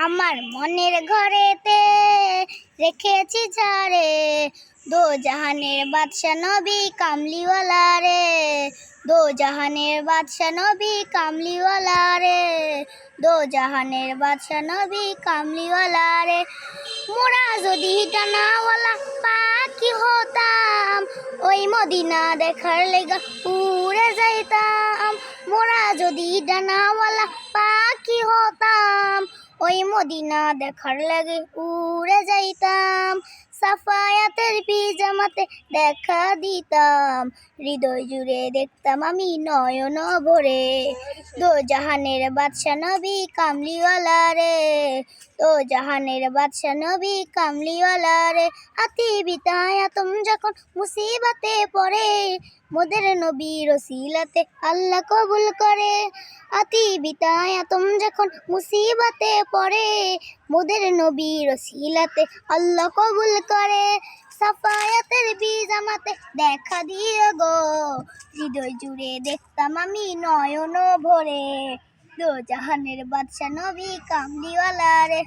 আমার মনের ঘরেতে রেখেছি ঝাড়ে দো জাহানের বাদশা নবী কামলিওয়ালা রে, দো জাহানের বাদশা নবী কামলিওয়ালা রে, দো জাহানের বাদশা নবী কামলিওয়ালা রে। মোরা যদি ডানাওয়ালা পাখি হতাম, ওই মদিনা দেখার লেগা উড়ে যাইতাম। মোরা যদি ডানাওয়ালা পাখি হতাম, ওই মদিনা দেখার লাগে উড়ে যাইতাম। সাফায়াতের পিজামাতে দেখা দিতাম, হৃদয় জুড়ে দেখতাম আমি নয়ন ভরে। দো জাহানের বাদশা নবী কামলিওয়ালা রে, দো জাহানের বাদশা নবী কামলিওয়ালা রে। আতি বিতায়া তুম যখন মুসিবতে পড়ে, মোদের নবীর ওসিলাতে আল্লাহ কবুল করে। আতি বিতায়া তুম যখন মুসিবতে পড়ে, মোদের নবীর ওসিলাতে আল্লাহ কবুল করে। সাফায়াতের বিজামাতে দেখা দিও গো, হৃদয় জুড়ে দেখতাম আমি নয়ন ভরে। দো জাহানের বাদশা নবী কামলিওয়ালা রে।